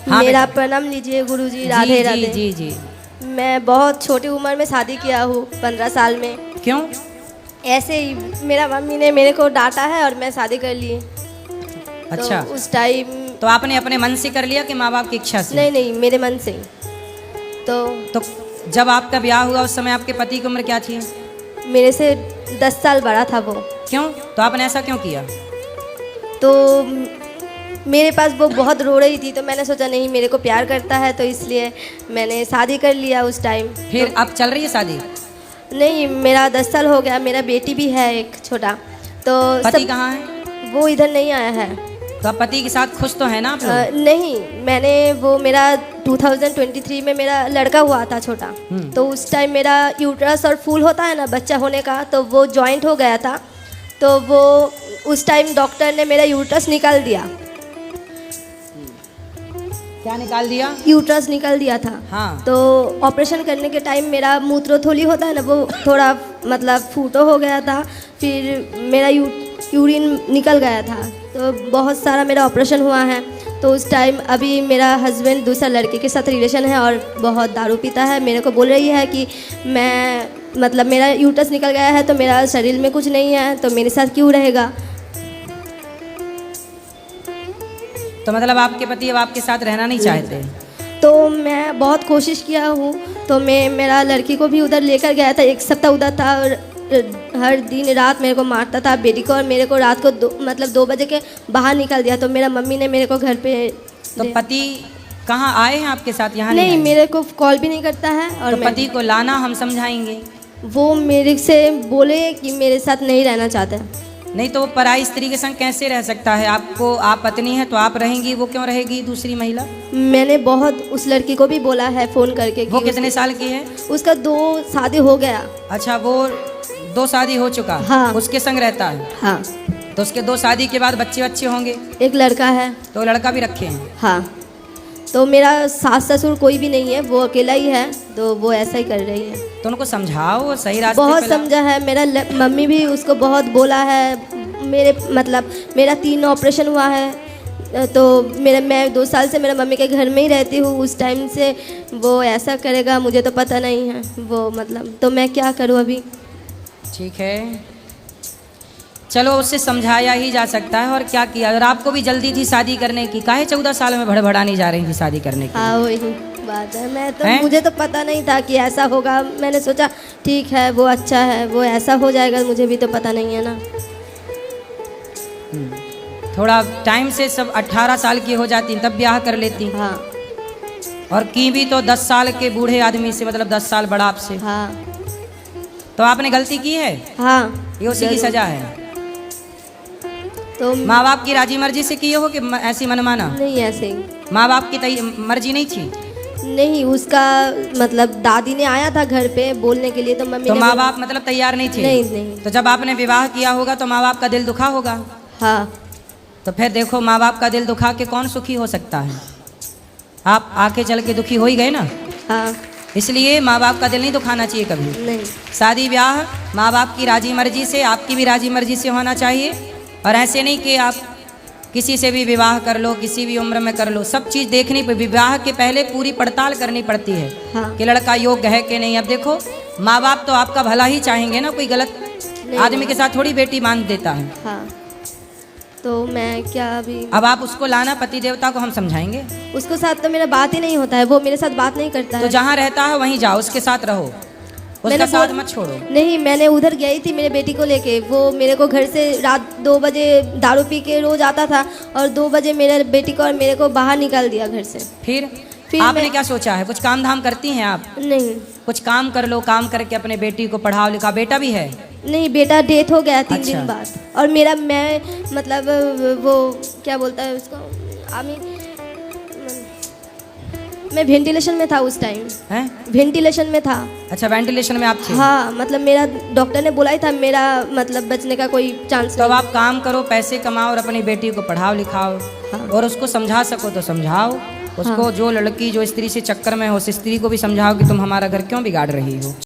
हाँ मेरा बेटा। प्रणाम लीजिए गुरुजी। राधे जी राधे। जी जी। मैं बहुत छोटी उम्र में शादी किया हूँ, 15 साल में। क्यों? ऐसे ही मेरा मम्मी ने मेरे को डांटा है और मैं शादी कर ली। अच्छा, तो उस टाइम तो आपने अपने मन से कर लिया कि माँ बाप की इच्छा से? नहीं नहीं, मेरे मन से। तो जब आपका ब्याह हुआ उस समय आपके पति की उम्र क्या थी? मेरे से 10 साल बड़ा था वो। क्यों? तो आपने ऐसा क्यों किया? तो मेरे पास वो बहुत रो रही थी, तो मैंने सोचा नहीं, मेरे को प्यार करता है, तो इसलिए मैंने शादी कर लिया उस टाइम। फिर अब चल रही है शादी? नहीं, मेरा 10 साल हो गया। मेरा बेटी भी है एक छोटा। तो पति कहाँ है? वो इधर नहीं आया है। तो आप पति के साथ खुश तो है ना आप लोग? नहीं, मैंने वो मेरा 2023 में मेरा लड़का हुआ था छोटा। तो उस टाइम मेरा यूट्रस और फूल होता है ना बच्चा होने का, तो वो जॉइंट हो गया था। तो वो उस टाइम डॉक्टर ने मेरा यूट्रस निकाल दिया। क्या निकाल दिया? यूट्रस निकाल दिया था। हाँ। तो ऑपरेशन करने के टाइम मेरा मूत्रथोली होता है ना, वो थोड़ा मतलब फूटो हो गया था। फिर मेरा यूरिन निकल गया था। तो बहुत सारा मेरा ऑपरेशन हुआ है। तो उस टाइम अभी मेरा हस्बैंड दूसरा लड़के के साथ रिलेशन है और बहुत दारू पीता है। मेरे को बोल रही है कि मैं मतलब मेरा यूट्रस निकल गया है तो मेरा शरीर में कुछ नहीं है, तो मेरे साथ क्यों रहेगा। तो मतलब आपके पति अब आपके साथ रहना नहीं चाहते? तो मैं बहुत कोशिश किया हूँ। तो मेरा लड़की को भी उधर लेकर गया था, 1 सप्ताह उधर था और हर दिन रात मेरे को मारता था, बेटी को। और मेरे को रात को 2 बजे के बाहर निकाल दिया। तो मेरा मम्मी ने मेरे को घर पे तो पति कहाँ आए हैं आपके साथ? यहाँ नहीं, आए? मेरे को कॉल भी नहीं करता है। और तो पति को लाना, हम समझाएंगे। वो मेरे से बोले कि मेरे साथ नहीं रहना चाहता है। नहीं तो वो पराई स्त्री के संग कैसे रह सकता है? आपको, आप पत्नी है तो आप रहेंगी, वो क्यों रहेगी दूसरी महिला? मैंने बहुत उस लड़की को भी बोला है फ़ोन करके। वो कितने साल की है? उसका 2 शादी हो गया। अच्छा, वो 2 शादी हो चुका? हाँ। उसके संग रहता है? हाँ। तो उसके 2 शादी के बाद बच्चे होंगे? एक लड़का है। तो लड़का भी रखे हैं? हाँ। तो मेरा सास ससुर कोई भी नहीं है, वो अकेला ही है। तो वो ऐसा ही कर रही है। तो उनको समझाओ, सही रास्ते बहुत पे लाओ। समझा है। मेरा मम्मी भी उसको बहुत बोला है। मेरा 3 ऑपरेशन हुआ है। तो मैं 2 साल से मेरा मम्मी के घर में ही रहती हूँ। उस टाइम से वो ऐसा करेगा मुझे तो पता नहीं है। वो तो मैं क्या करूँ अभी। ठीक है, चलो उससे समझाया ही जा सकता है, और क्या किया। अगर आपको भी जल्दी थी शादी करने की, काहे 14 साल में भड़बड़ानी जा रही थी शादी करने की? हाँ, वही बात है। मुझे तो पता नहीं था कि ऐसा होगा। मैंने सोचा ठीक है, वो अच्छा है, वो ऐसा हो जाएगा, मुझे भी तो पता नहीं है ना। थोड़ा टाइम से सब 18 साल की हो जाती तब ब्याह कर लेती। हाँ। और की भी तो 10 साल के बूढ़े आदमी से, मतलब 10 साल बड़ा आपसे। हाँ। तो आपने गलती की है। हाँ, ये उसी की सजा है। तो माँ बाप की राजी मर्जी से किए हो कि ऐसी मनमाना? नहीं, ऐसे ही। माँ बाप की मर्जी नहीं थी? नहीं, उसका मतलब दादी ने आया था घर पे बोलने के लिए, तो मम्मी तो ने माँ बाप मतलब तैयार नहीं थे? नहीं नहीं। तो जब आपने विवाह किया होगा तो माँ बाप का दिल दुखा होगा। हाँ। तो फिर देखो, माँ बाप का दिल दुखा के कौन सुखी हो सकता है? आप आके चल के दुखी हो ही गए ना। हाँ। इसलिए माँ बाप का दिल नहीं दुखाना चाहिए कभी। नहीं। शादी ब्याह माँ बाप की राजी मर्जी से, आपकी भी राजी मर्जी से होना चाहिए। और ऐसे नहीं कि आप किसी से भी विवाह कर लो, किसी भी उम्र में कर लो। सब चीज़ देखनी, विवाह के पहले पूरी पड़ताल करनी पड़ती है। हाँ। कि लड़का योग्य है कि नहीं। अब देखो, माँ बाप तो आपका भला ही चाहेंगे ना, कोई गलत आदमी के साथ थोड़ी बेटी बांध देता है। हाँ। तो मैं क्या अभी। अब आप उसको लाना, पति देवता को हम समझाएंगे। उसके साथ तो मेरा बात ही नहीं होता है, वो मेरे साथ बात नहीं करता तो है। जहाँ रहता है वहीं जाओ, उसके साथ रहो, उसका साथ मत छोड़ो। नहीं, मैंने उधर गई थी मेरे बेटी को लेके। वो मेरे को घर से रात 2 बजे दारू पी के रोज आता था और 2 बजे मेरे बेटी को और मेरे को बाहर निकाल दिया घर से। फिर आपने क्या सोचा है? कुछ काम धाम करती हैं आप? नहीं। कुछ काम कर लो, काम करके अपने बेटी को पढ़ाओ लिखा। बेटा भी है? नहीं, बेटा डेथ हो गया 3 दिन अच्छा। बाद। और मैं मतलब वो क्या बोलता है उसको, मैं वेंटिलेशन में था उस टाइम। हैं? वेंटिलेशन में था। अच्छा, वेंटिलेशन में आप थे? हाँ, मतलब मेरा डॉक्टर ने बोला ही था मेरा मतलब बचने का कोई चांस तो अब नहीं। आप काम करो, पैसे कमाओ और अपनी बेटी को पढ़ाओ लिखाओ। हाँ। और उसको समझा सको तो समझाओ उसको। हाँ। जो लड़की जो स्त्री से चक्कर में हो, उस स्त्री को भी समझाओ कि तुम हमारा घर क्यों बिगाड़ रही हो।